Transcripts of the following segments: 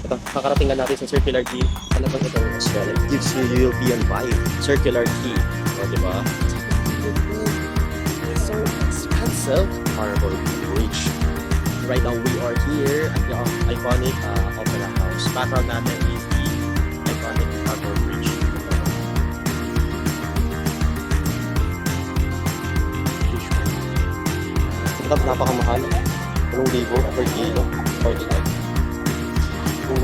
Ito, kakarating na natin sa Circular Quay. Ano ba ito? Australia. It gives you European vibe. Circular Quay. O, diba? So expensive. Harbor Bridge. Right now, we are here at the iconic Opera House. Background natin is the iconic Harbor Bridge. Ito, napakamahal. 1,000 per kilo. 45. 160.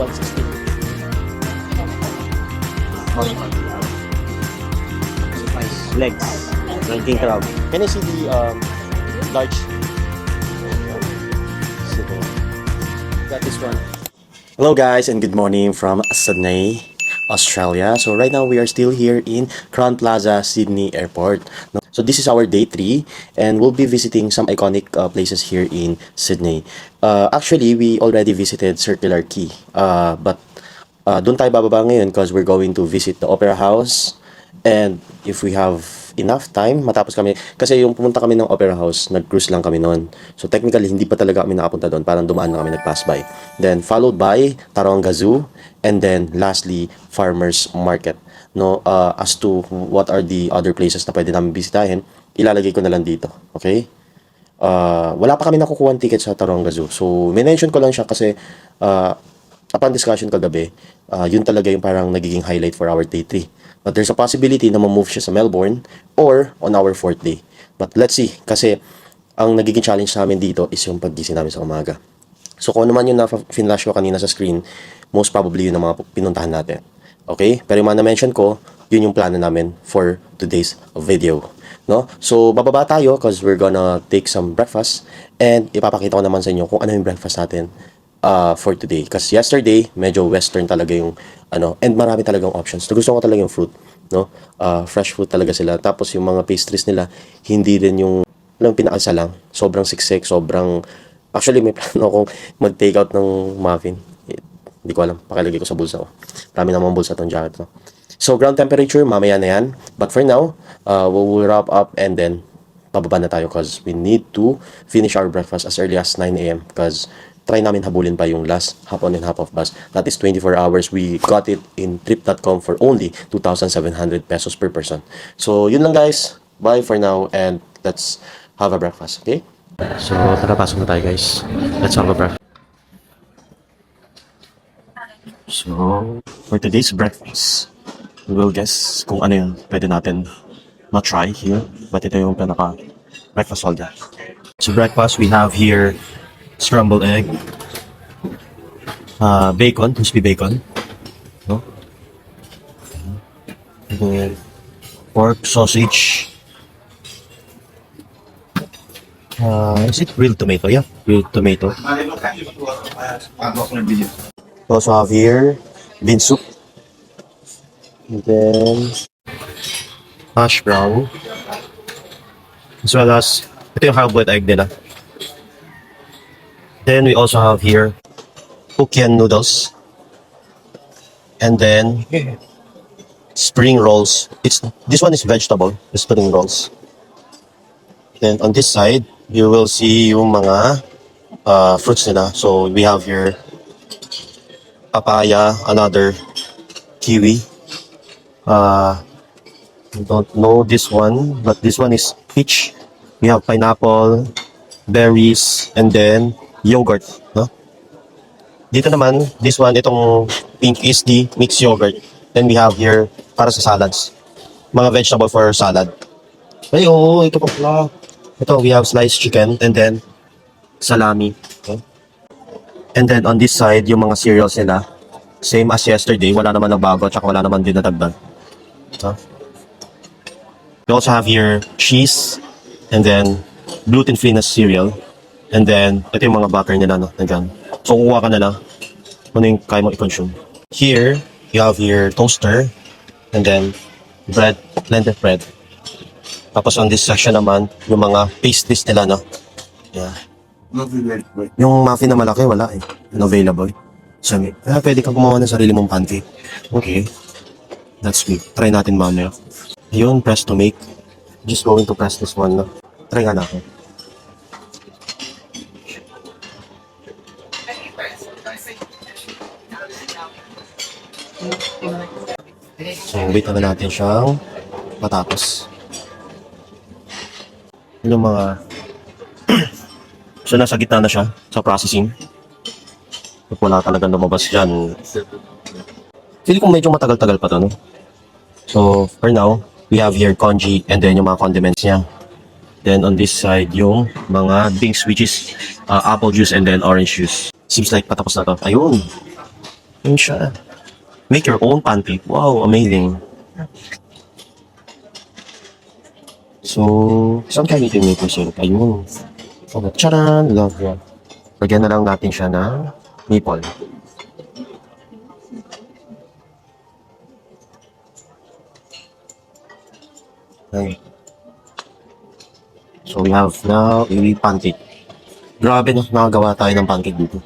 Legs. 19 crowd. Can I see the large? Got this one. Hello guys and good morning from Sydney, Australia. So right now we are still here in Crowne Plaza, Sydney Airport. So this is our day 3 and we'll be visiting some iconic places here in Sydney. Actually, we already visited Circular Quay. But doon tayo bababa ngayon because we're going to visit the Opera House. And if we have enough time, matapos kami, kasi yung pumunta kami ng Opera House, nag-cruise lang kami noon. So technically, hindi pa talaga kami nakapunta doon, parang dumaan na kami nag-pass by. Then followed by Taronga Zoo, and then lastly, Farmers Market. No, as to what are the other places na pwede namin bisitahin, ilalagay ko na lang dito. Okay? Wala pa kami nakukuha ng ticket sa Taronga Zoo. So, minention ko lang siya kasi upon discussion kagabi, yun talaga yung parang nagiging highlight for our day 3. But there's a possibility na ma-move siya sa Melbourne or on our 4th day. But let's see, kasi ang nagiging challenge sa amin dito is yung paggising namin sa umaga. So kung ano man yung na-flash ko kanina sa screen, most probably yun ang mga pinuntahan natin. Okay? Pero yung mga na-mention ko, yun yung plano namin for today's video. No? So bababa tayo because we're gonna take some breakfast and ipapakita ko naman sa inyo kung ano yung breakfast natin for today. Kasi yesterday, medyo western talaga yung and marami talagang options. Gusto ko talaga yung fruit, no? Fresh fruit talaga sila. Tapos yung mga pastries nila, hindi din yung pinakasa lang. Sobrang siksik, sobrang actually may plano akong mag-take out ng muffin. Hindi ko alam, pakilagay ko sa bulsa ko. Marami namang bulsa tong jacket to. So ground temperature, mamaya na yan. But for now, we'll wrap up and then pababa na tayo because we need to finish our breakfast as early as 9 a.m. because try namin habulin pa yung last hop on and hop off bus. That is 24 hours. We got it in trip.com for only 2,700 pesos per person. So, yun lang guys. Bye for now and let's have a breakfast, okay? So, tara, pasok na tayo guys. Let's have a breakfast. So, for today's breakfast, we will guess kung ano yung pwede natin ma-try here. But ito yung pinaka-breakfast holder. So, breakfast, we have here scrambled egg, bacon, crispy bacon, no? And then pork sausage. Is it grilled tomato? Yeah, grilled tomato. We also have here bean soup, and then hash brown, as well as ito yung hard-boiled egg nila. Then we also have here Hokkien noodles, and then spring rolls. This one is vegetable, the spring rolls. Then on this side, you will see yung mga fruits nila. So we have here papaya, another kiwi. I don't know this one, but this one is peach. We have pineapple, berries, and then yogurt, no? Dito naman, this one, itong pink is the mixed yogurt. Then we have here, para sa salads, mga vegetable for salad. Ay, oo, ito pa pala. Ito, we have sliced chicken, and then salami. Okay? And then on this side, yung mga cereals nila, same as yesterday, wala naman nagbago, tsaka wala naman din natagdag. Huh? We also have here cheese, and then gluten-free na cereal. And then, ito yung mga butter nila, no? Nandiyan. So, kukuha ka na lang. Ano yung kaya mong i-consume. Here, you have your toaster. And then, bread, blended bread. Tapos, on this section naman, yung mga pastries nila, no? Yeah. Yung muffin na malaki, wala eh. Unavailable. So, pwede kang gumawa ng sarili mong pancake. Okay. That's good. Try natin mamaya. Yun, press to make. Just going to press this one, no? Try nga natin. So, wait naman natin siyang matapos. Yung mga... So, nasa gitna na siya sa processing. At wala talagang lumabas dyan. Feeling ko medyo matagal-tagal pa to, no? So, for now, we have here congee and then yung mga condiments niya. Then, on this side, yung mga drinks which is apple juice and then orange juice. Seems like patapos na to. Ayun. Ayun siya. Make your own pancake. Wow, amazing. So, saan kaya natin make this? Ayun. Oh, charan! Love yan. Lagyan na lang natin siya ng maple. Okay. So, we have now a pancake. Grabe na, nakagawa tayo ng pancake dito.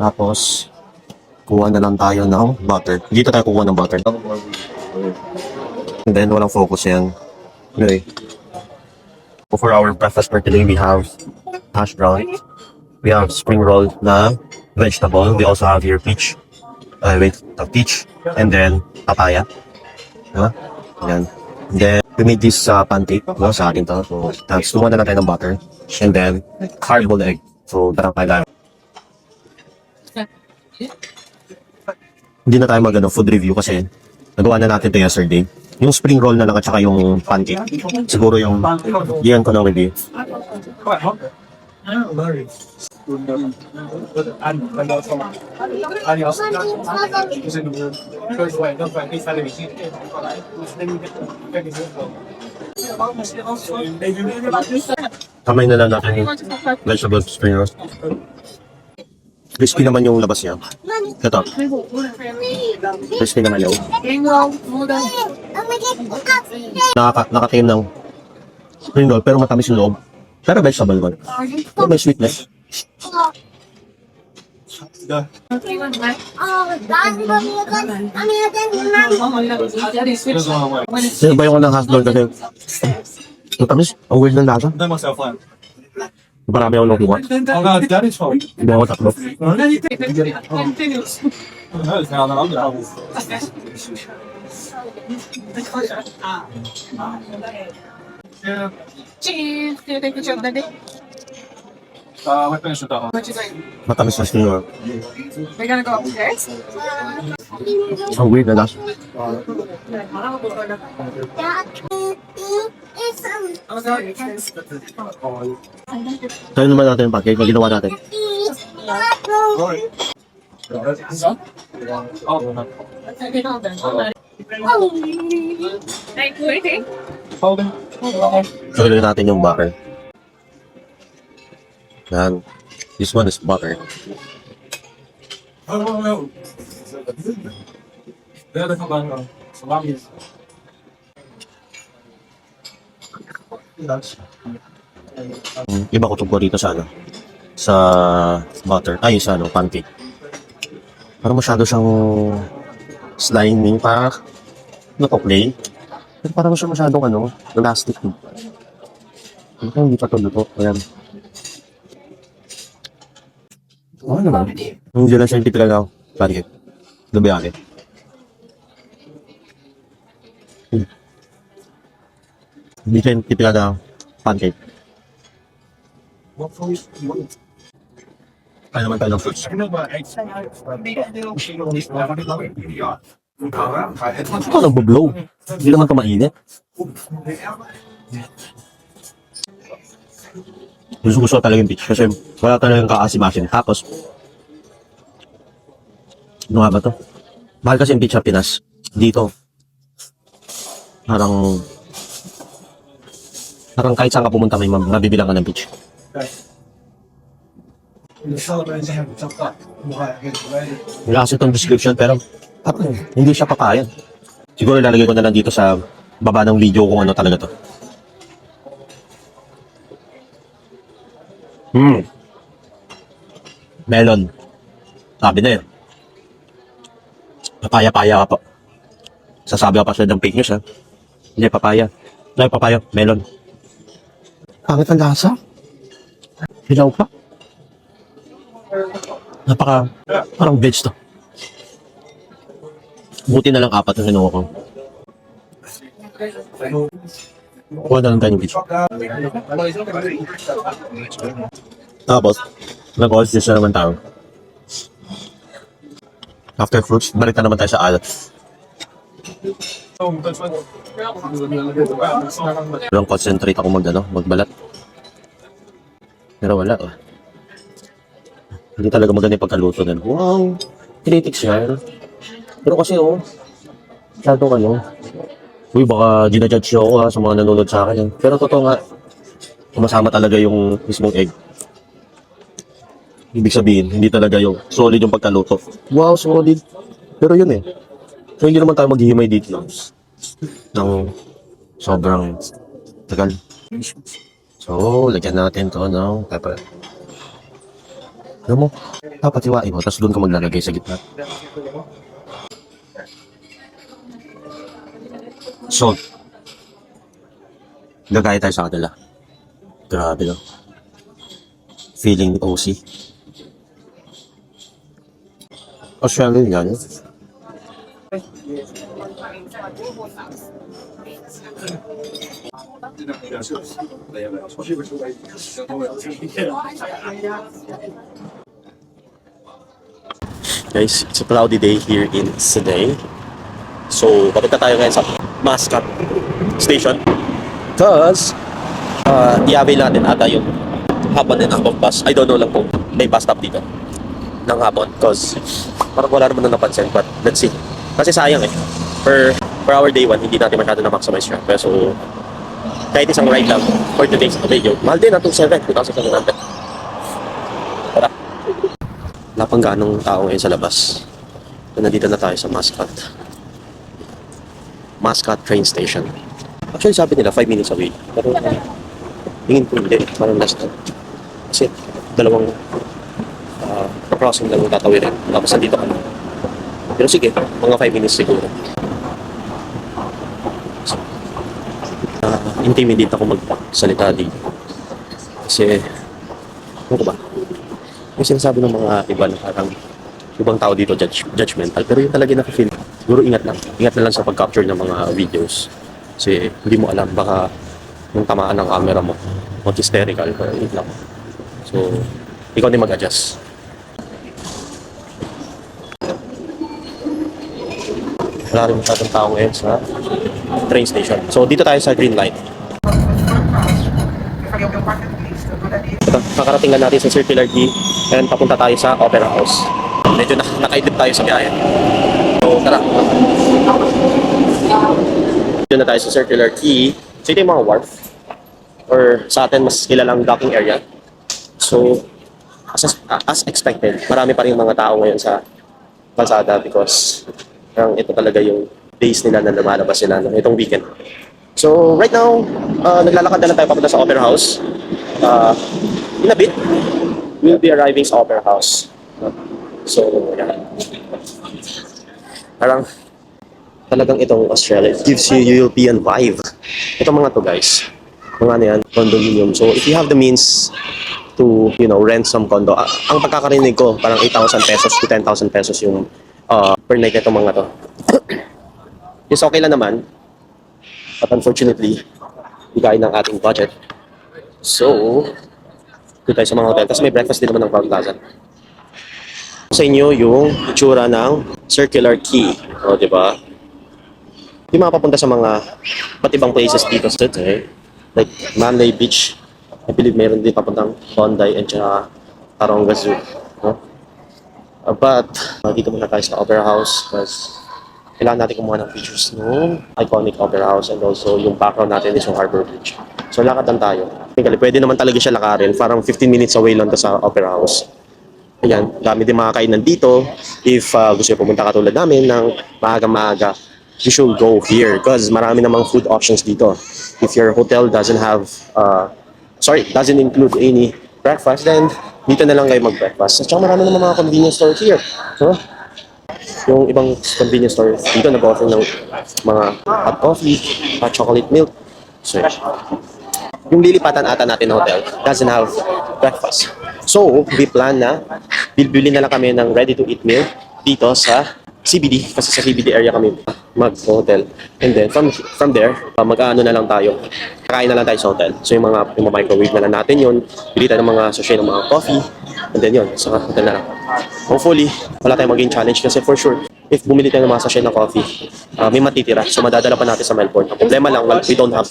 Tapos, kuha na lang tayo ng butter. Dito tayo kuha ng butter. And then, walang focus yan. Okay. So, for our breakfast for today, we have hash brown. We have spring roll na vegetable. We also have here peach. Peach. And then, papaya. Diba? Ayan. And then, we made this pancake. No, sa atin to. So, tapos, kuha na lang tayo ng butter. And then, hard-boiled egg. So, darang kailangan. Hindi na tayo food review kasi nagawa na natin ito yesterday. Yung spring roll na lang at saka yung pancake. Siguro yung yan ko na review. Kamay na lang natin yung vegetable spring roll. Crispy naman yung labas niya. Ito. Crispy naman yung. Nakatim ng spring roll pero matamis yung loob. Pero vegetable roll. Pero may sweetness. Sinabayan ko ng hotdog kasi matamis. Ang weird ng lasa. Marami akong nakuha. Hindi ako tatlo. Matamis na sila. We're gonna go upstairs. Ang weird na lasa. Tayo naman natin yung pancake. Pag ginawa natin. Gawin natin yung butter. Yan. This one is butter. Iba ko tugpo dito sa sa butter. Ay, sa pancake. Parang masyado siyang slimy. Parang plain. Pero parang siya masyadong elastic. Hindi pa ito luto. Ayan. Oo naman. Hindi lang siya yung typical na pancake. Lubiyake. Hindi siya yung typical na pancake. Kaya naman tayo ng fruits. Ito nagbo-blow. Hindi naman ito mainit. Gusto talaga yung peach kasi wala talagang kaasim-asim. Tapos, ano nga ba to? Mahal kasi yung peach sa Pinas. Dito, parang kahit saan ka pumunta may mabibilang ka ng peach. Wala kasi itong description pero hindi siya papaya. Siguro ilalagay ko na lang dito sa baba ng video kung ano talaga to. Melon. Sabi na yun. Papaya-paya ka po. Sasabi ka pa siya ng fake news ha. Hindi, papaya. Ay, papaya. Melon. Pangit ang lasa. Hilaw pa. Parang veg to. Buti na lang apat na kinuha ko. Kuha na lang tayo ng beach. Tapos, nag-orange juice na naman tayo. After fruits, balik na naman tayo sa alat. Walang concentrate ako magbalat. Pero wala eh. Hindi talaga maganda yung pagkaluto nun. Wow! Critics yan. Pero kasi masyadong uy, baka ginajudge niyo ako sa mga nanonood sa akin. Pero totoo nga, sumasama talaga yung mismong egg. Ibig sabihin, hindi talaga yung solid yung pagkaluto. Wow, solid. Pero yun eh. So hindi naman tayo maghihimay dito ng sobrang tagal. So, lagyan natin to ng pepper. Alam mo, papatiwain mo, tapos doon ka maglalagay sa gitna. Salt. Gagaya tayo sa kanila. Grabe no. Feeling OC. Australian yan. Guys, it's a cloudy day here in Sydney. So, papunta tayo ngayon sa Mascot Station. Because, i-avail natin ata yung hapon and hapon bus. I don't know lang kung may bus stop dito ng hapon. Because, parang wala naman na napansin. But, let's see. Kasi sayang eh. For our day one, hindi natin masyado na-maximize siya. Pero so, kahit isang ride lang for today's video. Mahal din, 2,700. Tara. Wala pang ganong tao ngayon sa labas. So, nandito na tayo sa Mascot train station. Actually, sabi nila 5 minutes away. Pero tingin ko hindi. Parang less than. Kasi dalawang crossing lang yung tatawirin. Tapos nandito ka na. Pero sige, mga 5 minutes siguro. Intimidate ako magsalita dito. Kasi, ano ko ba? Yung sinasabi ng mga iba na parang ibang tao dito judgmental. Pero yun talaga na-feel. Siguro ingat lang. Ingat na lang sa pag-capture ng mga videos. Kasi hindi mo alam, baka yung tamaan ng camera mo, mag-hysterical. Pero yun lang. So, ikaw din mag-adjust. Wala rin masyadong tao ngayon sa train station. So, dito tayo sa green light. Ito, kakarating na natin sa Circular Quay and papunta tayo sa Opera House. Medyo nakaidip tayo sa biyahe. So, tara. Dito na tayo sa Circular Quay. So, ito yung mga wharf. Or sa atin, mas kilalang docking area. So, as expected, marami pa rin mga tao ngayon sa kalsada because ito talaga yung days nila na lumalabas sila itong weekend. So, right now, naglalakad na lang tayo papunta sa Opera House. In a bit, we'll be arriving sa Opera House. So, yeah. Parang talagang itong Australia, it gives you European vibe. Itong mga to guys, mga ano yan, condominium. So, if you have the means to, rent some condo, ang pagkakarinig ko, parang 8,000 pesos to 10,000 pesos yung per night itong mga to. Yes, okay lang naman. But unfortunately, bigay ng ating budget. So, dito tayo sa mga hotel. Tapos may breakfast din naman ng Crown Plaza. Sa inyo yung itsura ng Circular Quay. O, di ba? Yung mga papunta sa mga iba't ibang places dito sa like Manly Beach. I believe mayroon din papuntang Bondi and saka Taronga Zoo. No? But, dito muna tayo sa Opera House because kailangan natin kumuha ng pictures ng iconic Opera House and also yung background natin is yung Harbour Bridge. So, lakad lang tayo. Technically, pwede naman talaga siya lakarin. Parang 15 minutes away lang to sa Opera House. Ayan, dami din mga kainan dito. If gusto nyo pumunta katulad namin ng maaga-maaga, you should go here because marami namang food options dito. If your hotel doesn't include any breakfast, then dito na lang kayo mag-breakfast. At saka marami namang mga convenience stores here. So, yung ibang convenience store dito nag-offer ng mga hot coffee, hot chocolate milk. So, yung lilipatan ata natin na hotel doesn't have breakfast. So, we plan na bibili na lang kami ng ready-to-eat meal dito sa CBD, kasi sa CBD area kami mag-hotel. And then from there, mag-ano na lang tayo. Kakain na lang tayo sa hotel. So yung mga microwave na lang natin yun. Bili tayo ng mga sachet ng mga coffee. And then yun, sa hotel na lang. Hopefully, wala tayong maging challenge kasi for sure, if bumili tayo ng mga sachet ng coffee, may matitira. So madadala pa natin sa Melbourne. Ang problema lang, we don't have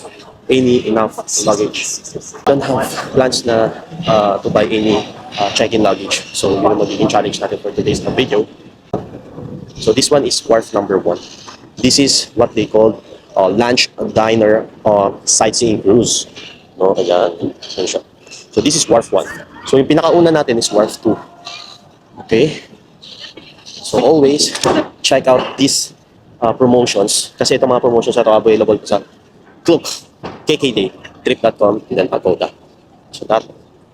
any enough luggage. Don't have plans na to buy any check-in luggage. So yun ang magiging challenge natin for today's video. So this one is wharf number 1. This is what they call lunch, diner, sightseeing cruise. No, ayan. Ayan siya. So this is wharf 1. So yung pinakauna natin is wharf 2. Okay? So always check out these promotions. Kasi itong mga promotions na ito available sa Klook, KKday, Trip.com, and then Agoda. So that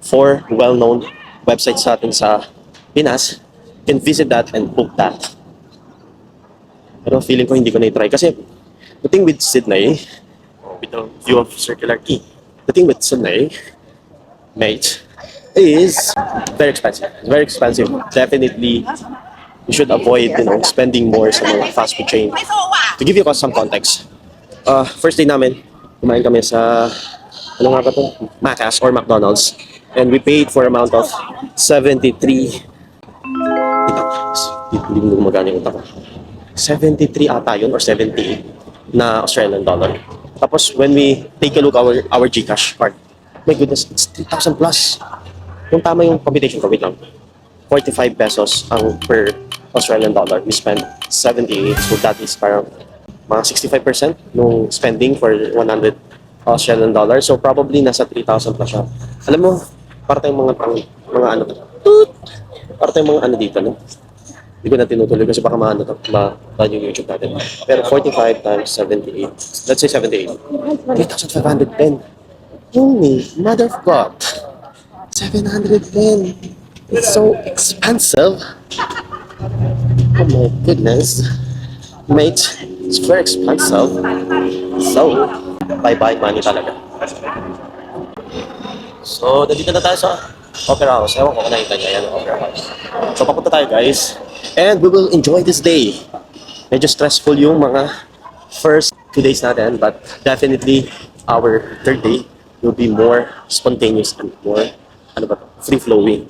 4 well-known websites sa atin sa Pinas, you can visit that and book that. Pero feeling ko hindi ko na-try kasi the thing with Sydney, with the view of Circular Quay, the thing with Sydney, mate, is very expensive. It's very expensive. Definitely, you should avoid, spending more sa mga fast food chain. To give you some context, first day namin, kumain kami sa, ano nga ba ito? Macca's or McDonald's. And we paid for amount of 73, hindi mo gumagana yung utak ko. 73 ata yun or 78 na Australian dollar. Tapos when we take a look our GCash card, my goodness, it's 3,000 plus. Yung tama yung computation ko, wait lang. 45 pesos ang per Australian dollar. We spend 78, so that is parang mga 65% nung spending for 100 Australian dollar. So probably nasa 3,000 plus siya. Alam mo, para tayong mga ano, para tayong mga ano dito, no? Hindi ko na tinutuloy kasi baka maano to, ma-ban yung YouTube natin. Pero 45 times 78, let's say 78, 3,510. Holy mother of God, 710. It's so expensive. Oh my goodness. Mate, it's very expensive. So, bye-bye money talaga. So, nandito na tayo sa Opera House. Ewan ko kung nakita niya yan, Opera House. So, papunta tayo guys. And we will enjoy this day. Medyo stressful yung mga first 2 days natin, but definitely our third day will be more spontaneous and more, free-flowing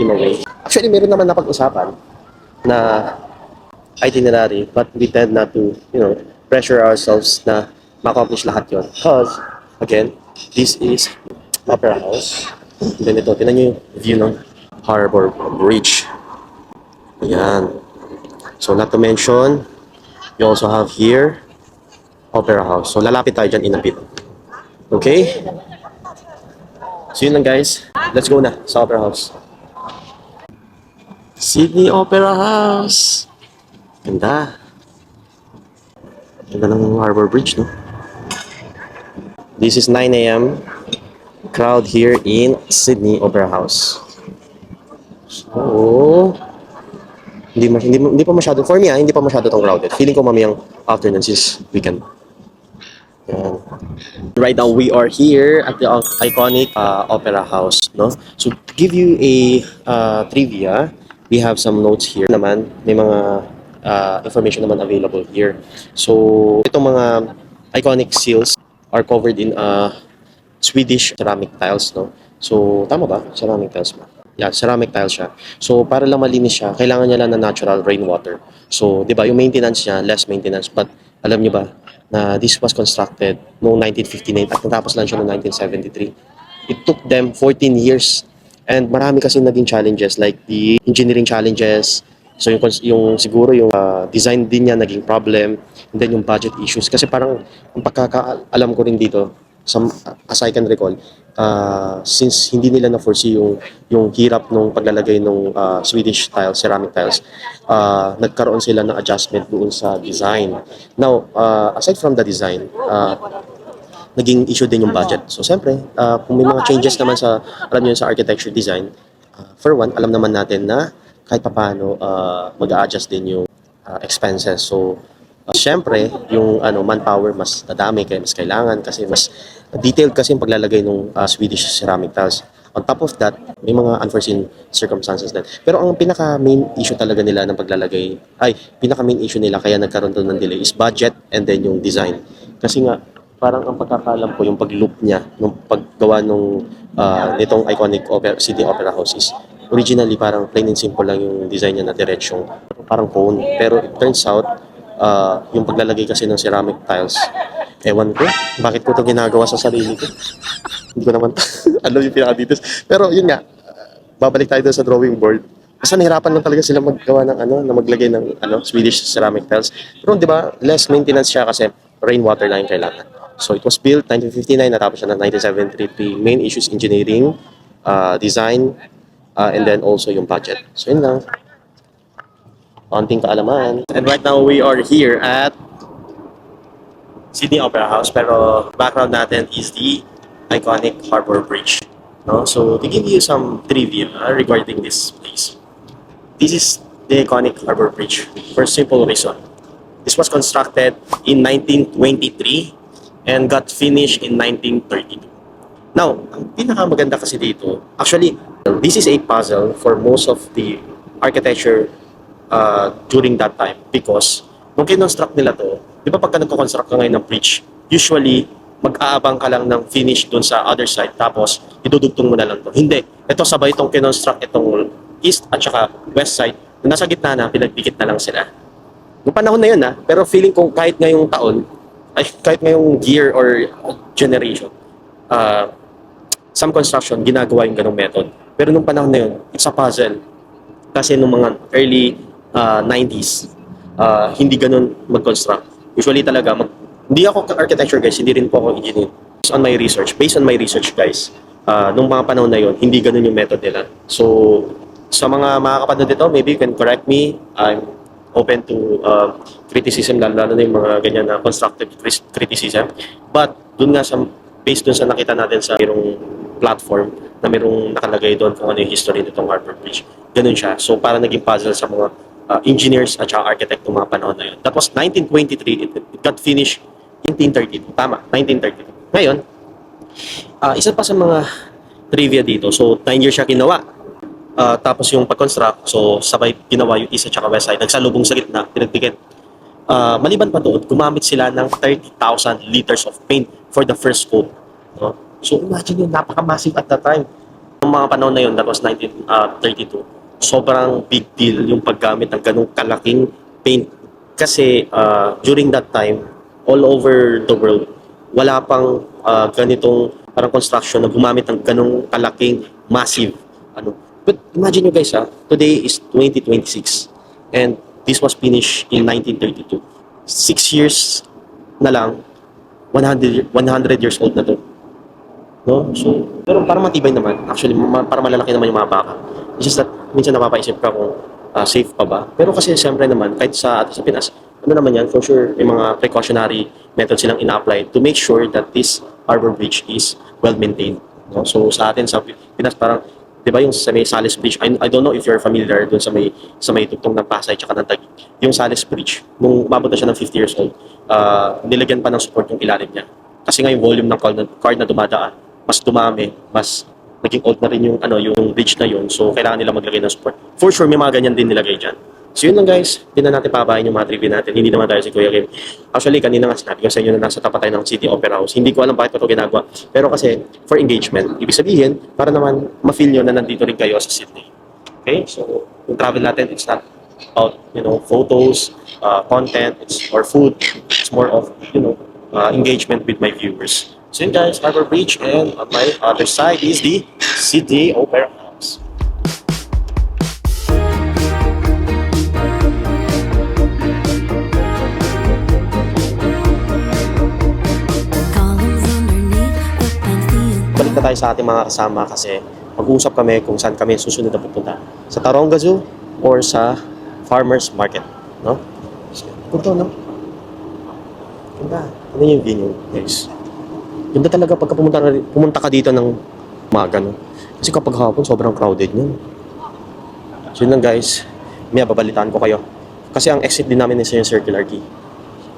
in a way. Actually, meron naman napag-usapan na itinerary, but we tend not to, pressure ourselves na ma-accomplish lahat yon. Because, again, this is Opera House. And then ito, tinan nyo yung view ng Harbour Bridge. Ayan. So, not to mention, you also have here, Opera House. So, lalapit tayo dyan in a bit. Okay? So, yun lang guys. Let's go na sa Opera House. Sydney Opera House. Ganda. Ganda ng Harbour Bridge, no? This is 9 a.m. Crowd here in Sydney Opera House. So, hindi pa masyado, for me hindi pa masyado tong crowded. Feeling ko mamayang afternoon since weekend. Yan. Right now we are here at the iconic Opera House, no? So to give you a trivia, we have some notes here naman. May mga information naman available here. So itong mga iconic seals are covered in Swedish ceramic tiles, no? So tama ba? Ceramic tiles ba? Yeah, ceramic tiles siya. So, para lang malinis siya, kailangan niya lang ng natural rainwater. So, di ba, yung maintenance niya, less maintenance. But, alam niyo ba, na this was constructed noong 1959 at natapos lang siya noong 1973. It took them 14 years. And marami kasi naging challenges like the engineering challenges. So, yung siguro yung design din niya naging problem. And then yung budget issues. Kasi parang, ang pagkakaalam ko rin dito, as I can recall, since hindi nila na-foresee yung hirap nung paglalagay ng Swedish tiles, ceramic tiles, nagkaroon sila ng adjustment doon sa design. Now, aside from the design, naging issue din yung budget. So, siyempre, kung may mga changes naman sa, alam niyo sa architecture design, for one, alam naman natin na kahit papaano mag-a-adjust din yung expenses. So, siyempre, yung manpower mas dadami kaya mas kailangan kasi mas detailed kasi yung paglalagay ng Swedish ceramic tiles. On top of that, may mga unforeseen circumstances din. Pero ang pinaka main issue talaga nila ng paglalagay, pinaka main issue nila kaya nagkaroon doon ng delay is budget and then yung design. Kasi nga, parang ang pagkakalam ko, yung pag-loop niya, nung paggawa nung nitong iconic City Opera House is originally parang plain and simple lang yung design niya na diretsyong parang cone. Pero it turns out, yung paglalagay kasi ng ceramic tiles, ewan ko, bakit ko to ginagawa sa sarili ko? Hindi ko naman alam yung pinaka-details. Pero yun nga, babalik tayo doon sa drawing board. Kasi nahirapan lang talaga sila maggawa ng na maglagay ng Swedish ceramic tiles. Pero di ba, less maintenance siya kasi rainwater lang yung kailangan. So it was built 1959, natapos siya ng 1973. Main issues engineering, design, and then also yung budget. So yun lang. Konting kaalaman. And right now we are here at Sydney Opera House, pero background natin is the iconic Harbour Bridge. No? So to give you some trivia regarding this place, this is the iconic Harbour Bridge for a simple reason. This was constructed in 1923 and got finished in 1932. Now, ang pinakamaganda kasi dito, actually, this is a puzzle for most of the architecture during that time because nung kinonstruct nila to, di ba pagka nagko-construct ka ngayon ng bridge, usually mag-aabang ka lang ng finish dun sa other side tapos idudugtong mo na lang to. Hindi. Ito sabay itong kinonstruct itong east at saka west side. Nasa gitna na, pinagdikit na lang sila. Noong panahon na yun pero feeling ko kahit ngayong taon, kahit ngayong year or generation, some construction ginagawa yung ganong method. Pero nung panahon na yun, it's a puzzle. Kasi nung mga early 90s, hindi ganun mag-construct. Usually talaga, hindi ako architecture guys, hindi rin po ako engineer. Based on my research guys, nung mga panahon na yun, hindi ganun yung method nila. So, sa mga makakapanood dito, maybe you can correct me. I'm open to criticism, lalo na yung mga ganyan na constructive criticism. But, based dun sa nakita natin sa mayroong platform, na mayroong nakalagay doon kung ano yung history nitong Harbour Bridge. Ganun siya. So, para naging puzzle sa mga engineers at saka architect ng mga panahon na yun. That was 1923. It got finished 1932. Tama, 1932. Ngayon, isa pa sa mga trivia dito. So, 9 years siya ginawa. Tapos yung pag-construct, so sabay ginawa yung east at saka west side. Nagsalubong sa gitna, pinagdikit. Maliban pa doon, gumamit sila ng 30,000 liters of paint for the first coat. No? So, imagine yun, napaka-massive at that time. Yung mga panahon na yun, that was 1932. Sobrang big deal yung paggamit ng ganung kalaking paint. Kasi during that time, all over the world, wala pang ganitong parang construction na gumamit ng ganung kalaking, massive. But imagine you guys, today is 2026 and this was finished in 1932. 6 years na lang, 100 years old na to. No? So, pero para matibay naman, actually, para malalaki naman yung mga baka. It's just that, minsan napapaisip ka kung safe pa ba. Pero kasi siyempre naman, kahit sa Pinas, ano naman yan, for sure, may mga precautionary methods silang ina-apply to make sure that this Harbour Bridge is well-maintained. No? So, sa atin, sa Pinas, parang, di ba yung sa may Sales Bridge, I don't know if you're familiar dun sa may tugtong ng Pasay tsaka ng Taguig. Yung Sales Bridge, nung umabot na siya ng 50 years old, nilagyan pa ng support yung ilalim niya. Kasi nga yung volume ng card na dumadaan, mas dumami, mas naging old na rin yung bridge na yun. So, kailangan nila maglagay ng support. For sure, may mga ganyan din nilagay dyan. So, yun lang guys. Hindi na natin pabahin yung mga trivia natin. Hindi naman tayo si Kuya Kim. Actually, kanina nga sinabi ko sa inyo na nasa tapat tayo ng City Opera House. Hindi ko alam bakit ko ito ginagawa. Pero kasi, for engagement. Ibig sabihin, para naman ma-feel nyo na nandito rin kayo sa Sydney. Okay? So, yung travel natin, it's not about, photos, content, or food. It's more of, engagement with my viewers. So yun guys, Harbour Bridge, and on my other side is the Sydney Opera House. Balik na tayo sa ating mga kasama kasi mag-uusap kami kung saan kami susunod na pupunta. Sa Taronga Zoo or sa Farmers Market. No? Punto, no? Ganda. Ano yung venue, guys? Ganda talaga pagka pumunta ka dito ng umaga, no? Kasi kapag hapon, sobrang crowded niyan. So yun lang guys, may babalitaan ko kayo. Kasi ang exit din namin is yung Circular Quay.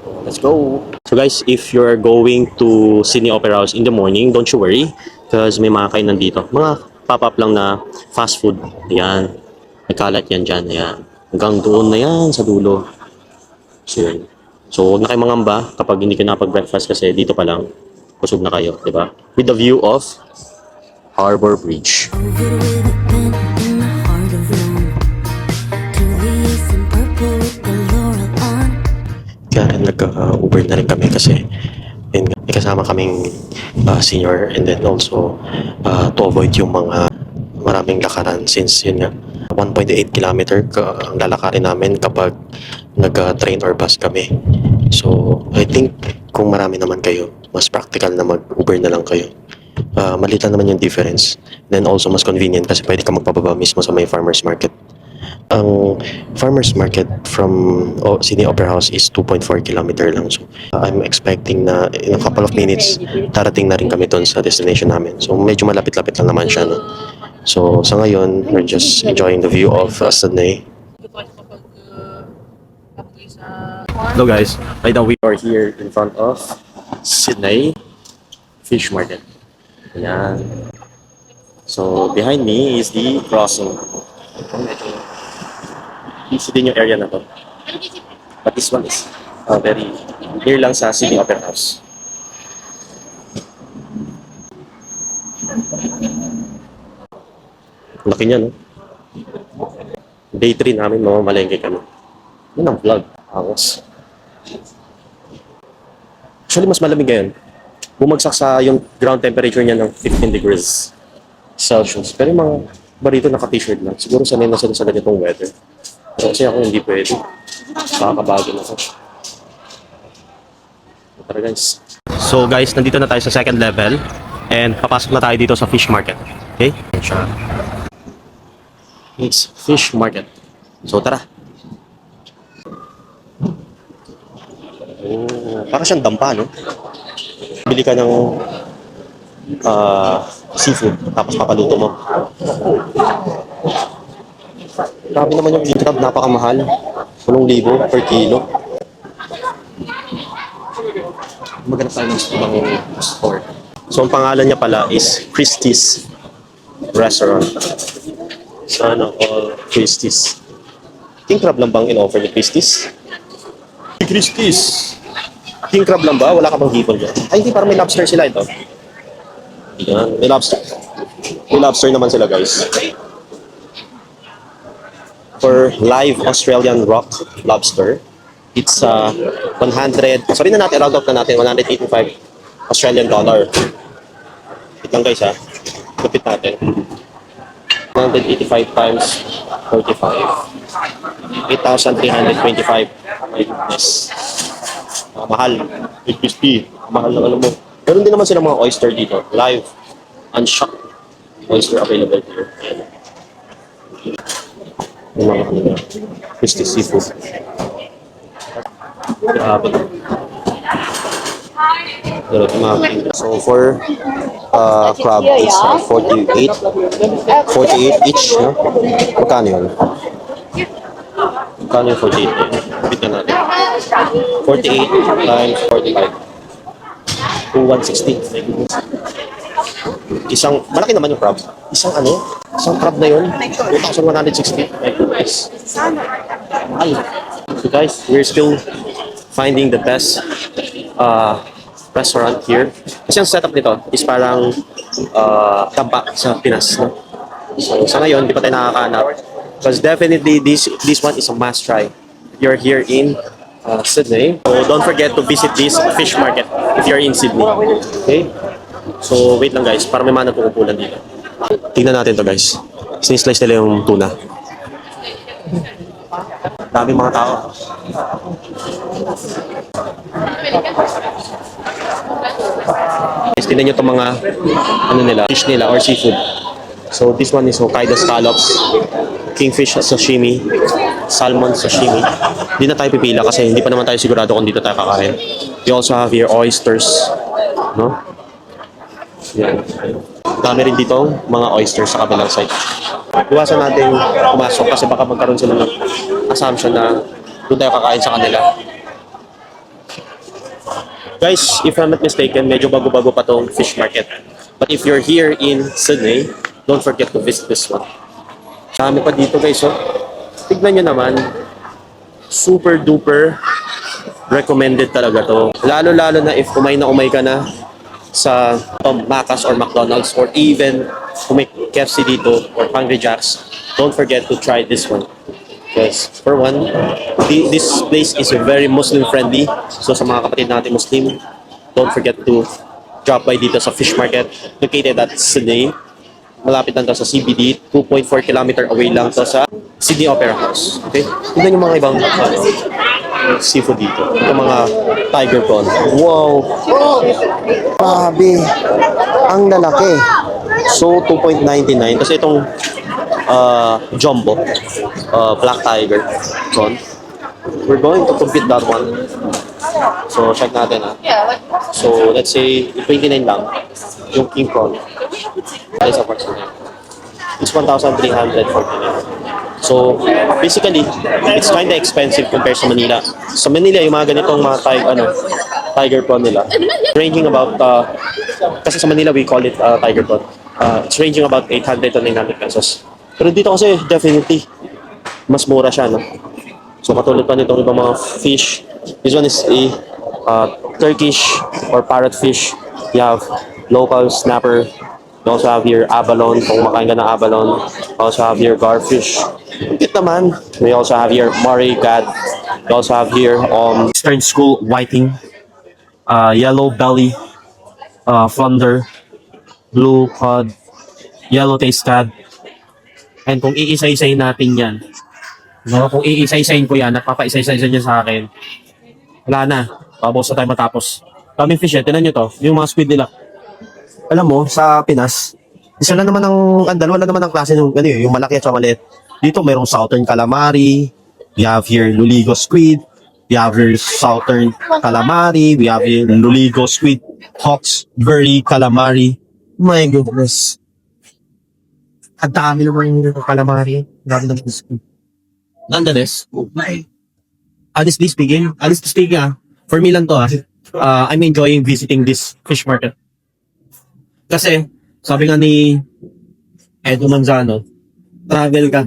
So, let's go! So guys, if you're going to Sydney Opera House in the morning, don't you worry. Because may mga kainan dito. Mga pop-up lang na fast food. Ayan. May kalat yan dyan. Ayan. Hanggang doon na yan sa dulo. So, yun. So, huwag na kayo mangamba kapag hindi kayo nakapag-breakfast kasi dito pa lang. Busog na kayo, di ba? With the view of Harbor Bridge. Over with a pen in the heart of Rome. To the east in purple with the laurel on. Kaya rin nag-Uber na rin kami kasi yun nga, may kasama kaming senior and then also to avoid yung mga maraming lakaran since yun nga 1.8 kilometer ang lalakarin namin kapag nag-train or bus kami. So, I think kung marami naman kayo, mas practical na mag-Uber na lang kayo. Maliit lang naman yung difference. Then also mas convenient kasi pwede ka magpababa mismo sa may farmer's market. Ang farmer's market from Sydney Opera House is 2.4 kilometer lang. So, I'm expecting na in a couple of minutes, darating na rin kami doon sa destination namin. So, medyo malapit-lapit lang naman siya. No? So, sa ngayon, we're just enjoying the view of Sydney. Hello guys, right now we are here in front of Sydney Fish Market. Ayan. So, behind me is the crossing. Easy din yung area na to. But this one is very near lang sa Sydney Opera House. Laki niya, no? Day 3 namin, mamamalengke kami. Yun ang vlog. Angos. Actually, mas malamig ngayon. Bumagsak sa yung ground temperature niya ng 15 degrees Celsius. Pero yung mga barito naka-t-shirt lang. Siguro sanay na sila sa ganitong weather. Pero kasi ako hindi pwede. Kakabago na ako. Tara guys. So guys, nandito na tayo sa second level. And papasok na tayo dito sa fish market. Okay? It's fish market. So tara. Oh, para siyang dampa, no? Bili ka ng seafood, tapos papaluto mo. Grabe naman yung king crab, napakamahal. 8,000 per kilo. Maghanap tayo ng ibang store. So, ang pangalan niya pala is Christie's Restaurant. Sana all Christie's. King crab lang bang in-offer ni Christie's? Christie's! King crab lang ba? Wala ka bang hipon dyan? Ay, hindi. Parang may lobster sila ito. Yan. May lobster. May lobster naman sila, guys. For live Australian rock lobster, it's 100... Sorry na natin, round up na natin. 185 Australian dollar. Wait lang, guys, ha. Kapit natin. 185 times 45. 8,325. My goodness. Mahal. crispy. Mahal ng ano mo. Meron din naman sila mga oyster dito. Live. Unshocked. Oyster available here. Yung mga ano na. Crispy seafood. Grabe. So for crab, it's 48 each. No? Magkano yun? Magkano yung 48? Bit na natin. 48 times 45. 2,160. Isang, malaki naman yung crab. Isang ano? Isang crab na yun? 2,160. My goodness. Mahal. So guys, we're still finding the best restaurant here. Kasi ang setup nito is parang dampa sa Pinas. No? So sa ngayon, di pa tayo nakakahanap. Because definitely this one is a must try. You're here in Sydney. So don't forget to visit this fish market if you're in Sydney. Okay? So wait lang guys, para may mga nagkukumpulan dito. Tingnan natin to guys. Sinislice nila yung tuna. Dami mga tao. Guys, tingnan nyo itong mga ano nila, fish nila or seafood. So this one is Hokkaido scallops, kingfish sashimi, salmon sashimi. Hindi na tayo pipila kasi hindi pa naman tayo sigurado kung dito tayo kakain. We also have here oysters, no? Yan. Dami rin dito mga oysters sa kabilang side. Iwasan natin pumasok kasi baka magkaroon sila ng assumption na doon tayo kakain sa kanila. Guys, if I'm not mistaken, medyo bago-bago pa tong fish market. But if you're here in Sydney, don't forget to visit this one. Dami pa dito guys, oh. Tignan nyo naman. Super duper recommended talaga to. Lalo-lalo na if umay ka na sa Macca's or McDonald's or even kung may KFC dito or Hungry Jack's, don't forget to try this one. Because for one, this place is very Muslim friendly. So sa mga kapatid natin Muslim, don't forget to drop by dito sa fish market located at Sydney. Malapit lang to sa CBD, 2.4 kilometer away lang to sa Sydney Opera House. Okay? Tignan yung mga ibang seafood dito. Yung mga tiger prawn. Wow! Grabe! Ang lalaki. So, 2.99. Kasi itong jumbo, black tiger prawn. We're going to compute that one. So, check natin ha. So, let's say, 29 lang. Yung king prawn. That's approximately. It's 1,349. So, basically, it's kind of expensive compared sa Manila. Sa Manila, yung mga ganitong mga tiger prawn nila, ranging about, kasi sa Manila, we call it tiger prawn. It's ranging about 800 to 900 pesos. Pero dito kasi, definitely, mas mura siya, no? So, katulad pa nitong ibang mga fish. This one is a Turkish or parrot fish. You have local snapper. You also have your abalone, kung makain ka ng abalone. You also have your garfish. Cute naman. We also have here Murray Gad. We also have here Eastern School whiting, yellow belly, flounder, blue cod, yellow taste cod. And kung iisa-isayin natin yan, no, kung iisa-isayin ko yan, nagpapa-isa-isa niya sa akin, wala na. Pabos na tayo matapos. Kaming fish, tinan nyo to, yung mga squid nila. Alam mo, sa Pinas, isa lang naman dalawa lang naman ang klase ng yung malaki at maliit. Dito mayroong southern calamari, we have here luligo squid, we have here southern calamari, we have here luligo squid, hawksbury calamari. My goodness. Ang dami naman yung calamari. Dami naman squid. Nonetheless, honestly speaking, for me lang to I'm enjoying visiting this fish market. Kasi, sabi nga ni Edo Manzano, travel ka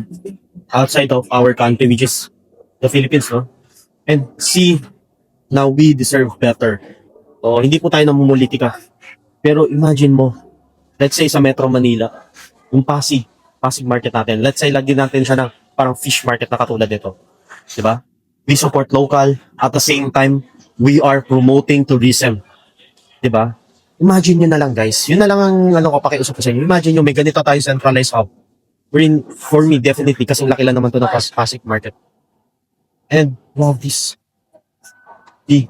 outside of our country, which is the Philippines, no? And see, now we deserve better. O, hindi po tayo namumulitika. Pero imagine mo, let's say sa Metro Manila, yung Pasig market natin, let's say lagyan natin siya ng parang fish market na katulad nito. Diba? We support local, at the same time, we are promoting tourism. Diba? Imagine nyo na lang guys, yun na lang ang pakiusap ko sa inyo. Imagine nyo, may ganito tayo centralized hub. Wherein, for me, definitely, kasi laki lang naman to ng Pasig market. And, wow, this big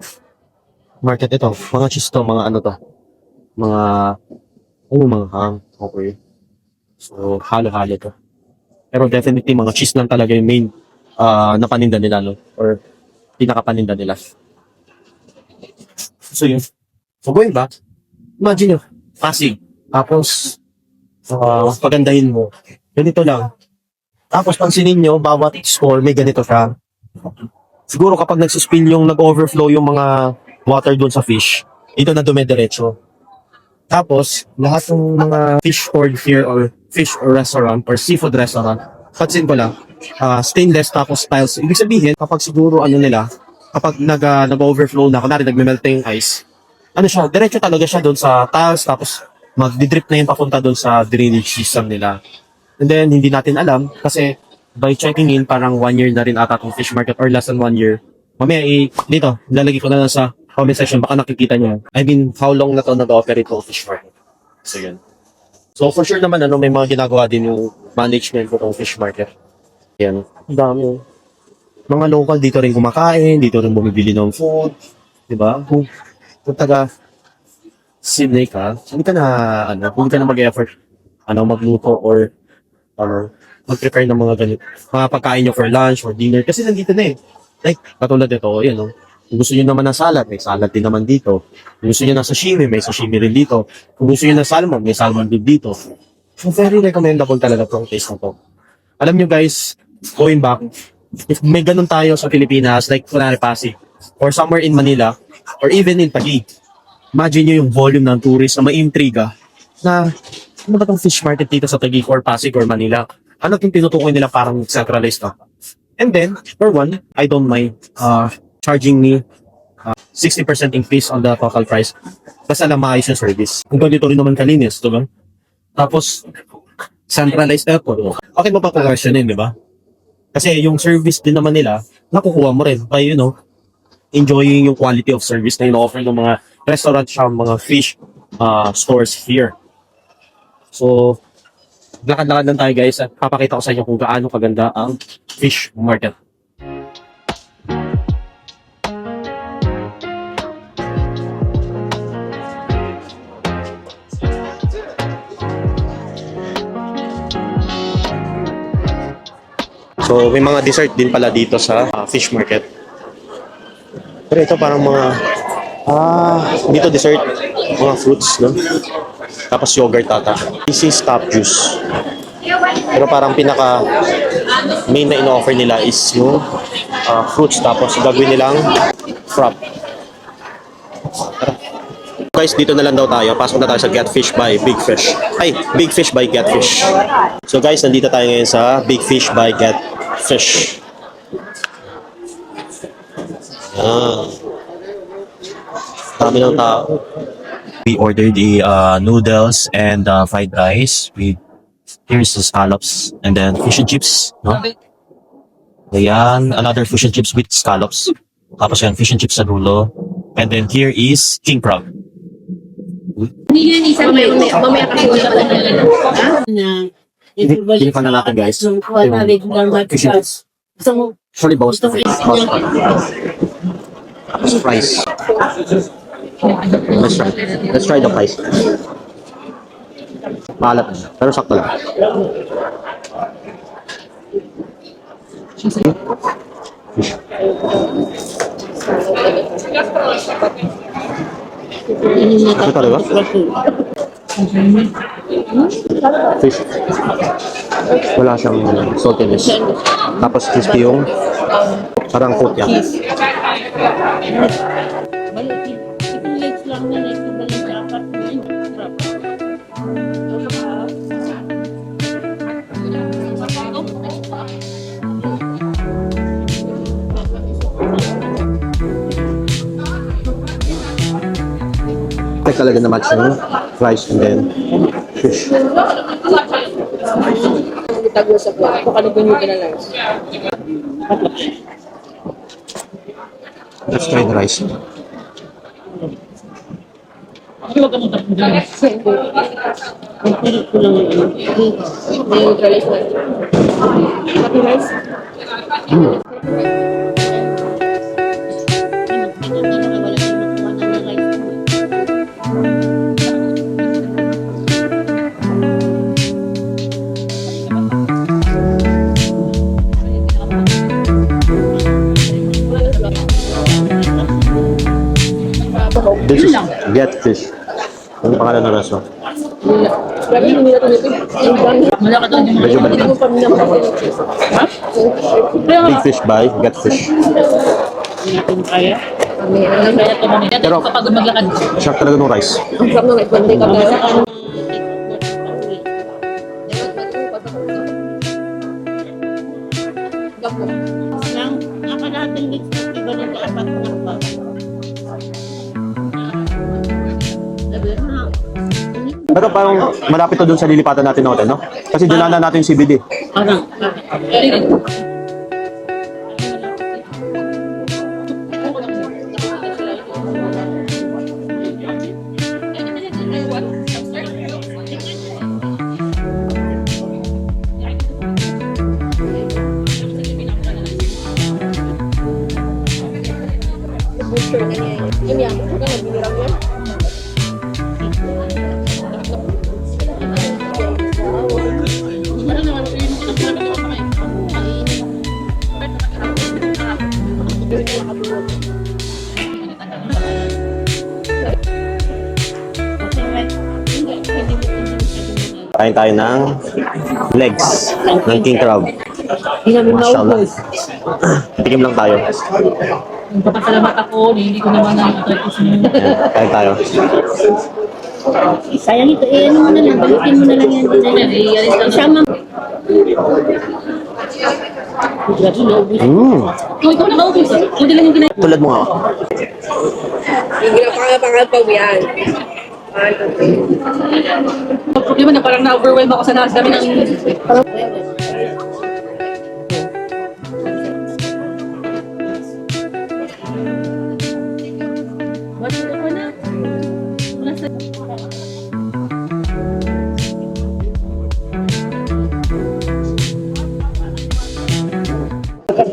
market ito. Mga cheese to, mga ano to. Mga hang. Okay. So, halo-halo to. Pero definitely, mga cheese lang talaga yung main na paninda nila, no? Or pinakapaninda nila. So, yun. So, going back, imagine nyo, Pasig. Tapos, pagandahin mo. Ganito lang. Tapos, pansinin nyo, bawat store may ganito siya. Siguro kapag nagsispill yung nag-overflow yung mga water doon sa fish, ito na dumidiretso. Tapos, lahat ng mga fish stored here or fish or restaurant or seafood restaurant, pansin ko lang, stainless tapos tiles. Ibig sabihin, kapag siguro kapag nag-overflow na, kunwari nagme-melt yung ice, diretso talaga siya doon sa tiles, tapos mag-drip na yung papunta doon sa drainage system nila. And then, hindi natin alam, kasi by checking in, parang 1 year na rin ata itong fish market or less than 1 year. Mamaya, dito, lalagay ko na lang sa comment section, baka nakikita nyo. I mean, how long na to nag-operate itong fish market. So, yun. So, for sure naman, may mga ginagawa din yung management ko itong fish market. Yan. Ang dami. Mga local dito rin kumakain, dito rin bumibili ng food. Diba? Kung taga Sydney ka, hindi ka na mag-effort magluto or mag-prepare ng mga ganito. Mga pagkain nyo for lunch or dinner. Kasi nandito na eh. Like, katulad ito, yan o. Kung gusto nyo naman ng salad, may salad din naman dito. Kung gusto nyo ng sashimi, may sashimi rin dito. Kung gusto nyo ng salmon, may salmon din dito. So, very recommendable talaga itong taste na to. Alam nyo guys, going back, if may ganun tayo sa Pilipinas, like kunwari Pasig, or somewhere in Manila, or even in Taguig, imagine nyo yung volume ng tourist na may intriga na ano ba tong fish market dito sa Taguig or Pasig or Manila? Ano itong tinutukoy nila parang centralized na? And then, for one, I don't mind charging me 60% increase on the total price. Basta lang maayos yung service. Kung ganito rin naman kalinis, diba? Tapos, centralized airport. Okay mo pa questionin, di ba? Kasi yung service din naman nila, nakukuha mo rin by, enjoying yung quality of service na ino-offer ng mga restaurant siya, mga fish stores here. So, lakad-lakad lang tayo guys at papakita ko sa inyo kung gaano kaganda ang fish market. So, may mga dessert din pala dito sa fish market. Pero ito parang mga dito dessert, mga fruits, no? Tapos yogurt tata. This is top juice. Pero parang pinaka main na ino-offer nila is yung fruits tapos gagawin nilang frap. Guys, dito na lang daw tayo. Pasok na tayo sa Get Fish by Big Fish. Ay, Big Fish by Get Fish. So guys, nandito tayo ngayon sa Big Fish by Get Fish. Marami ng tao. We ordered the noodles and fried rice with here's the scallops and then fish and chips, no? Ayan, another fish and chips with scallops. Tapos yan, fish and chips sa dulo. And then here is king crab. Mamaya kasi wala ka na. Hindi pa na natin guys. Yung fish and chips. Sorry boss. Tapos fries. Let's try the fries. Maalat na. Pero sakto lang. Fish. Ito talaga? Fish. Wala siyang saltiness. Tapos crispy yung parang kutya. Talaga na match yung rice and then fish. Tago sa po. Ito ka nagbinuti na lang. Let's try the rice. Neutralize na. Happy rice? This is Get Fish. Ano pangalan ng restaurant? Grabe yung nila ito. Medyo balikan. Big Fish by Get Fish. Pero, sharp talaga ng rice. Ang sarap ng rice. Banday ka tayo. Pero parang malapit to dun sa lilipatan natin na hotel, no? Kasi dinaanan natin yung CBD. Kain tayo ng legs ng king crab. Mashallah. Tikim lang tayo. Papasalamat ako, hindi ko naman nakikita ko sa inyo. Kain tayo. Sayang ito, ano mo na lang, balikin mo na lang yan. Isama. Grabe, naubos. Kung ikaw na maubos, hindi lang yung ginagawa. Tulad mo nga. Hindi na pangapaw yan. Ang problema na parang na-overwhelm ako sa dami ng...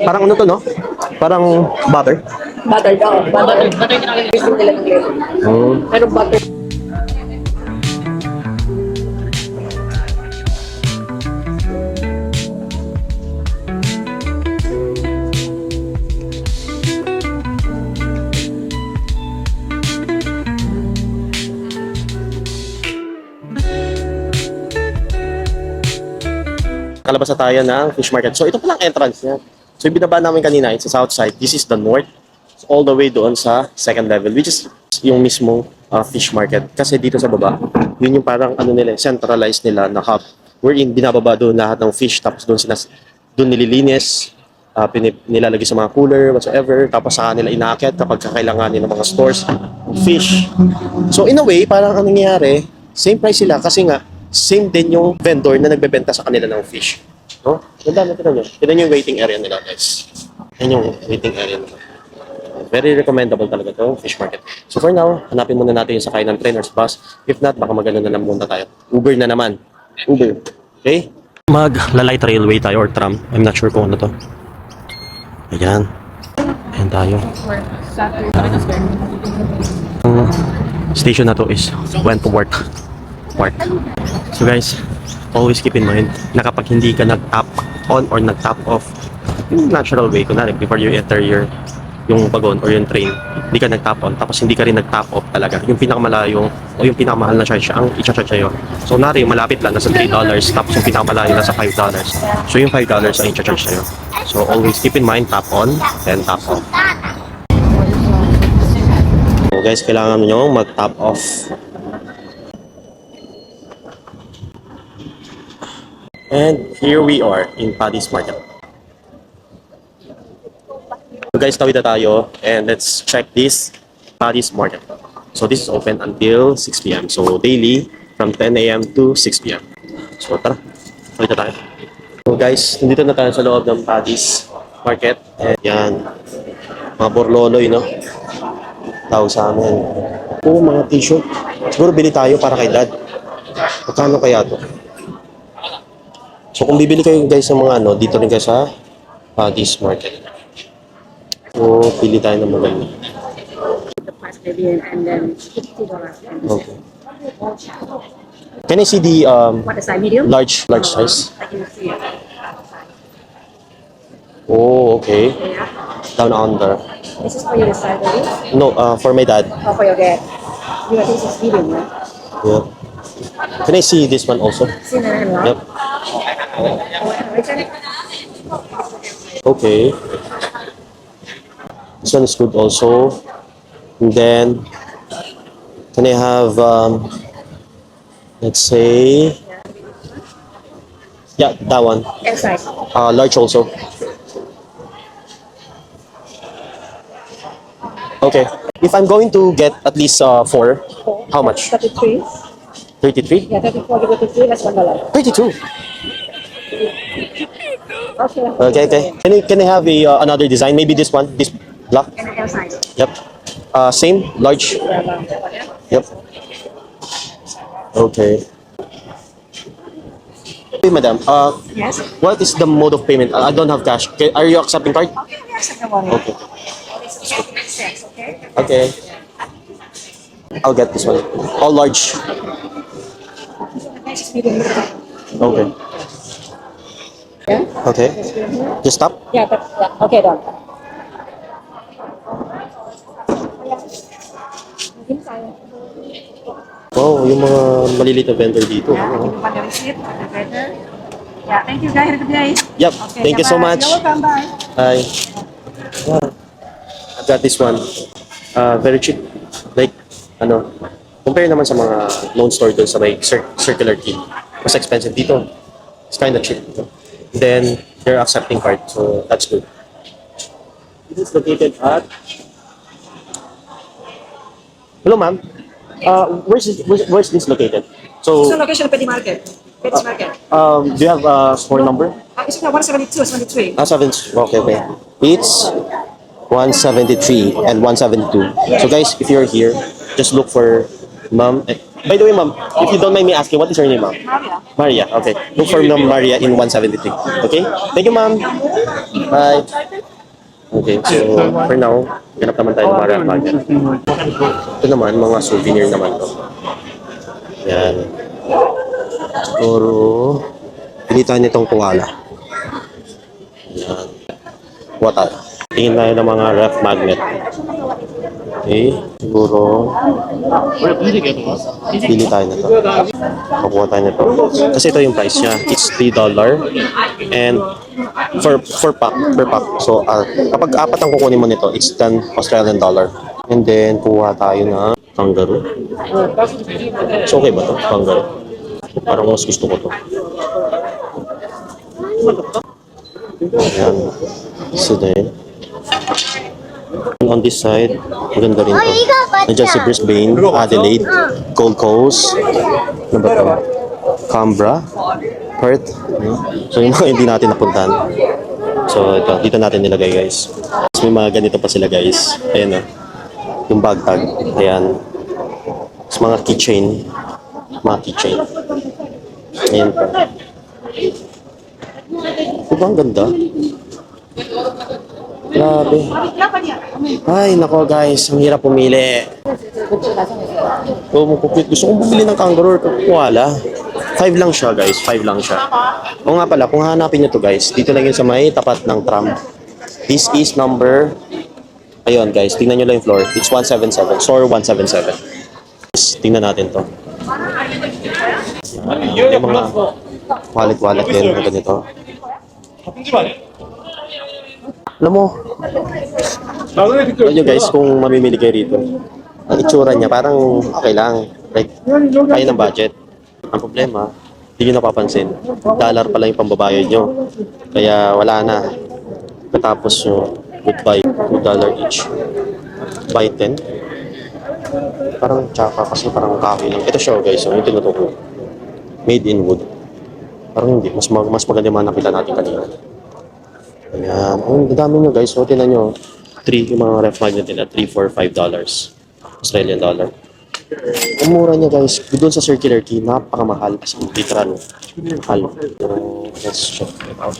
Parang ano to, no? Parang butter. Butter daw. Butter. Butter kinakain. Gusto nila ng leche. Pero butter. Kalabas na tayo ng fish market. So, ito palang entrance niya. So, yung binaba namin kanina, it's sa south side. This is the north. All the way doon sa second level, which is yung mismong fish market. Kasi dito sa baba, yun yung parang ano nila, centralized nila na hub. Wherein binababa doon lahat ng fish, tapos doon nililinis, nilalagay sa mga cooler, whatsoever, tapos saka nila inaakyat kapag kakailanganin ng mga stores, fish. So, in a way, parang anong nangyayari, same price sila kasi nga, same din yung vendor na nagbebenta sa kanila ng fish. No? Ganda na, tignan nyo. Tignan yung waiting area nila, guys. Yan yung waiting area nila. Very recommendable talaga to fish market. So for now, hanapin muna natin yung sakay ng trainers bus. If not, baka magano na lang muna tayo. Uber na naman. Uber. Okay? Mag-light railway tayo or tram. I'm not sure kung ano to. Ayan. Ayan tayo. Ang station na to is Wentworth Park. So guys, always keep in mind na kapag hindi ka nag-tap on or nag-tap off yung natural way, kunwari before you enter yung wagon or yung train, hindi ka nag-tap on tapos hindi ka rin nag-tap off talaga, yung pinakamalayo o yung pinakamahal na charge ang i-charge sa'yo. So nari, malapit lang, nasa $3 tapos yung pinakamalayo nasa $5. So yung $5 ang i-charge sa'yo. So always keep in mind, tap on then tap off. So guys, kailangan nyo mag-tap off. And here we are in Paddy's Market. So guys, tawid na tayo and let's check this Paddy's Market. So this is open until 6 p.m. So daily from 10 a.m. to 6 p.m. So tara, tawid na tayo. So guys, nandito na tayo sa loob ng Paddy's Market. And yan, mga borloloy, no? Tawag sa amin. Oo, mga t-shirt. Siguro bili tayo para kay dad. Magkano kaya to? So kung bibili kayo guys ng mga ano, dito rin kayo sa Paddy's Market. So, pili tayo ng maganda. The past maybe and then $50. Okay. Can I see the What is that, medium? large size? I can see it. Oh, okay. Yeah. Down under. This is for your side, right? No, for my dad. Or for your dad? You think this is medium, right? Yeah. Can I see this one also? Sinner and Yep. Okay. This one is good also. And then, can I have, let's say, yeah, that one. L size. Large also. Okay. If I'm going to get at least 4, how much? 33. 33? Yeah, 34 to 33, that's $1. 32. Okay. Okay. Can I have another design? Maybe this one, this black. And an L size. Yep. Same, large. Yep. Okay. Okay, madam. Yes. What is the mode of payment? I don't have cash. Are you accepting card? Okay, yes, no worry. Okay. Okay? Okay. I'll get this one. All large. Next medium. Okay. Yeah? Okay. Just stop. Yeah, okay, done. Wow, yung mga maliliit na vendor dito. Yeah, give you the receipt, the better. Yeah, thank you guys. Have a good day. Yep. Okay, Thank you so bye-bye. much. You're welcome. Bye. Hi. Wow. I got this one. Very cheap. Like, ano, Compare naman sa mga known store doon sa may circular key. Mas expensive dito. It's kind of cheap. Then, they're accepting card. So, that's good. This is located at... Hello, ma'am. Where's this located? So, So location Petty Market. Petty Market. do you have a store number? It's 172, 173. 7. Okay. It's 173 and 172. So guys, if you're here, just look for Ma'am. By the way, Ma'am, if you don't mind me asking, what is your name, Ma'am? Maria. Okay. Look for Ma'am Maria in 173. Okay? Thank you, Ma'am. Bye. Okay, so for now, ganap naman tayo ng Maria Market. Ito naman, mga souvenir naman to. Yan. Siguro, pili tayo nitong koala. Yan. Kuha tayo. Tingin tayo ng mga ref magnet. Okay, siguro pili tayo na to. Pakuha tayo na to. Kasi ito yung price niya. It's $3 and per pack. So, kapag apat ang kukunin mo nito, it's 10 Australian dollar. And then, kuha tayo na kangaroo. So, okay ba to? Kangaroo. Parang mas gusto ko to. Ayan. So, then, on this side, maganda rin to. Nandiyan si Brisbane, Adelaide, Gold Coast, ano ba to? Canberra, Perth. So yung mga hindi natin napuntahan. So ito, dito natin nilagay guys. Tapos may mga ganito pa sila guys. Ayan o. Yung bag tag. Ayan. Tapos mga keychain. Ayan pa. Diba ang ganda? Grabe. Ay, nako guys, ang hirap pumili. Gusto kong bumili ng kangaroo or koala. 5 lang siya guys, 5 lang siya. O nga pala, kung hanapin nyo to guys, dito lang yun sa may tapat ng tram. This is number, ayun guys, tingnan nyo lang yung floor. It's 177, store 177. Tingnan natin to. Yung mga wallet din na ganito. Alam mo, alam nyo guys, kung mamimili kayo rito, ang itsura niya parang okay lang. Like, kaya ng budget. Ang problema, hindi nyo napapansin. Dollar pala yung pambabayad nyo. Kaya wala na. Katapos nyo, goodbye, $2 each. Buy 10. Parang tsaka kasi parang kahoy lang. Ito siya guys, yung tinutuko. Made in wood. Parang hindi, mas maganda yung mga nakita natin kanina. Ayan. Ang dami nyo guys. So, tinan nyo. 3 yung mga ref magnet nila. $3, $4, $5. Australian dollar. Ang mura niya guys. Doon sa circular key, napakamahal. As in, literal. Mahal. Let's check it out.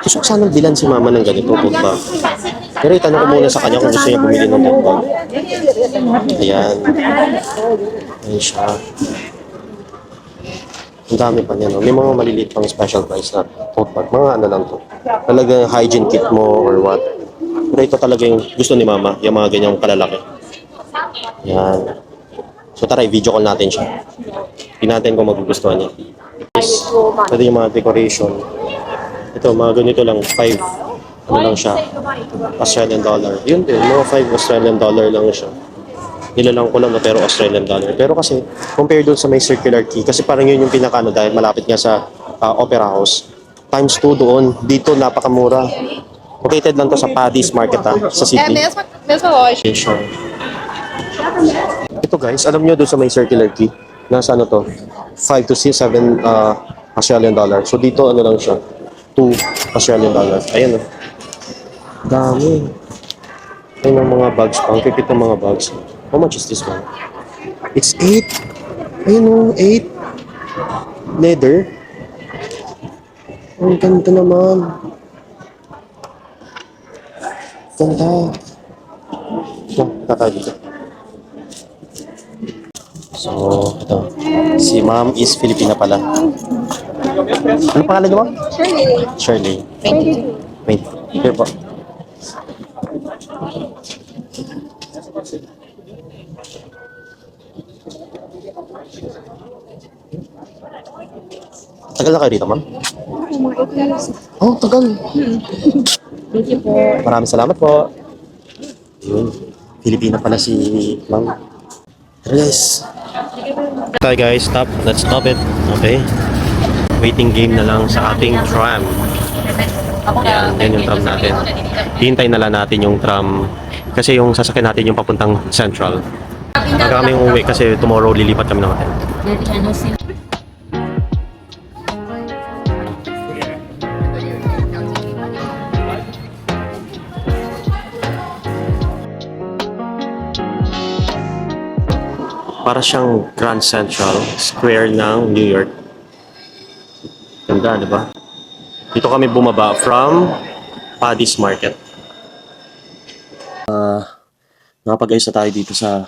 Gusto ko sanang bilan si mama ng ganito. Tote bag. Pero itanong ko muna sa kanya kung gusto niya bumili ng tote bag. Ayan. Ayan siya. Ang dami pa niya, no? May mga maliliit pang special price na tote bag. Mga ano lang to. Talagang hygiene kit mo or what. Pero ito talaga yung gusto ni mama. Yung mga ganyang kalalaki. Yan. So tara, video call natin siya. Tingnan natin kung magugustuhan niya. Yes. Ito yung mga decoration. Ito, mga ganito lang. 5. Ano lang siya? Australian dollar. Yun din, mga 5 Australian dollar lang siya. Nilalang ko lang na pero Australian dollar. Pero kasi, compare doon sa may circular key, kasi parang yun yung pinakano dahil malapit nga sa Opera House. Times 2 doon. Dito, napakamura. Located lang to sa Paddy's Market sa Sydney. Mesma loja. Sure. Ito guys, alam nyo doon sa may circular key, nasa ano to? 5 to 7 Australian dollar. So dito ano lang siya? 2 Australian dollar. Ayan oh. Dami. Ayun ang mga bags pang. Pipit ng mga bags. How much is this one? It's 8. Ayun oh, 8. Leather. Ang ganda naman. Ganda. Ito, tatay dito. So, ito. Si ma'am is Filipina pala. Ano pangalan niyo, ma'am? Shirley. Wait. Here po. Tagal na kayo dito, ma'am? Oh, tagal. Thank you po. Maraming salamat po. Yun. Filipina pala si Ma'am. Tara guys. Tayo guys, stop. Let's stop it. Okay. Waiting game na lang sa ating tram. Yan, yan yung tram natin. Hintay na lang natin yung tram. Kasi yung sasakyan natin yung papuntang Central. Baga kami umuwi kasi tomorrow lilipat kami ng hotel. Para siyang Grand Central Square ng New York. Ganda, di ba? Dito kami bumaba from Paddy's Market. Nakapag-ayos na tayo dito sa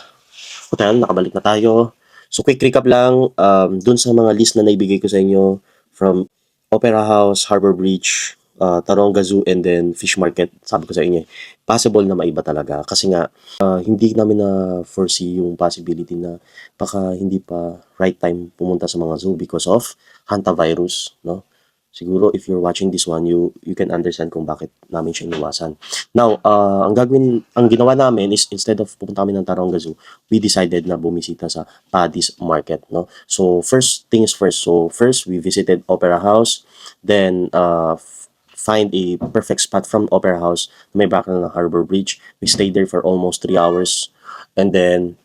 hotel. Nakabalik na tayo. So quick recap lang. Dun sa mga list na naibigay ko sa inyo from Opera House, Harbor Bridge, Taronga Zoo, and then Fish Market. Sabi ko sa inyo, possible na maiba talaga. Kasi nga, hindi namin na-foresee yung possibility na baka hindi pa right time pumunta sa mga zoo because of hantavirus, no? Siguro if you're watching this one, you can understand kung bakit namin siya iniwasan. Now, ang ginawa namin is instead of pupunta kami ng Taronga Zoo, we decided na bumisita sa Paddy's Market, no? So, first things first. So, first we visited Opera House, then find a perfect spot from Opera House, may background ng Harbor Bridge. We stayed there for almost 3 hours. And then,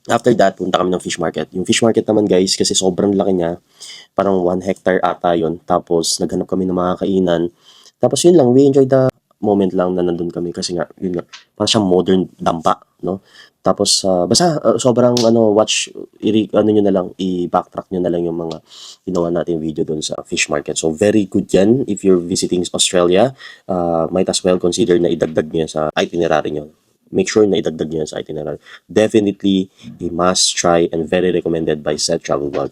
after that, punta kami ng Fish Market. Yung Fish Market naman guys, kasi sobrang laki niya, parang 1 hectare ata yun. Tapos, naghanap kami ng mga kainan. Tapos yun lang, we enjoyed the moment lang na nandun kami kasi nga, yun nga, parang siyang modern dampa, no? Tapos, basta sobrang nyo na lang, i-backtrack nyo na lang yung mga ginawa natin video doon sa Fish Market. So, very good yan. If you're visiting Australia, might as well consider na idagdag nyo yan sa itinerary nyo. Make sure na idagdag nyo yan sa itinerary. Definitely, a must try and very recommended by Seth Travel Vlog.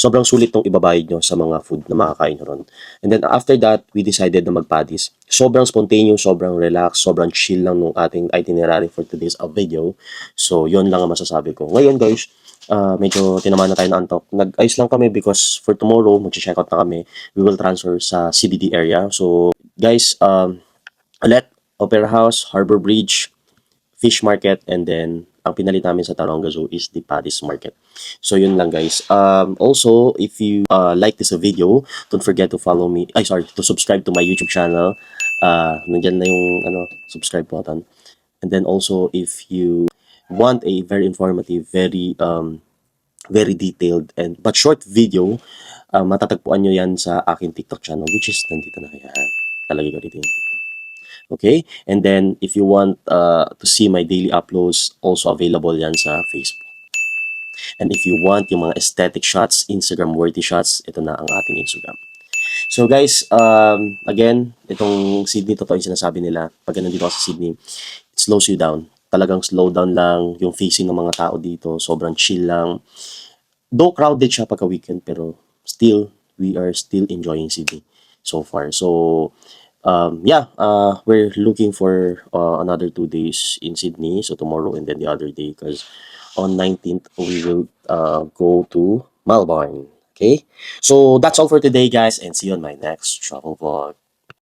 Sobrang sulit nung ibabayad nyo sa mga food na makakain nyo ron. And then after that, we decided na mag-Paddy's. Sobrang spontaneous, sobrang relax, sobrang chill lang nung ating itinerary for today's video. So, yon lang ang masasabi ko. Ngayon guys, medyo tinamaan na tayo ng antok. Nag-ayos lang kami because for tomorrow, mag-check out na kami. We will transfer sa CBD area. So, guys, ulit, Opera House, Harbor Bridge, Fish Market, and then ang pinalit namin sa Taronga Zoo is the Paddy's Market. So yun lang guys. Also, if you like this video, don't forget to follow me. To subscribe to my YouTube channel. Nandiyan na yung subscribe button. And then also, if you want a very informative, very detailed but short video, matatagpuan nyo yan sa aking TikTok channel, which is nandito na kaya. Talagay ko dito yung TikTok. Okay? And then, if you want to see my daily uploads, also available yan sa Facebook. And if you want yung mga aesthetic shots, Instagram-worthy shots, ito na ang ating Instagram. So guys, again, itong Sydney, totoo yung sinasabi nila. Pag nandito ka sa Sydney, it slows you down. Talagang slow down lang yung facing ng mga tao dito. Sobrang chill lang. Though crowded siya pagka-weekend, pero still, we are still enjoying Sydney so far. So, we're looking for another 2 days in Sydney, so tomorrow and then the other day, because on 19th we will go to Melbourne. Okay, so that's all for today guys, and see you on my next travel vlog.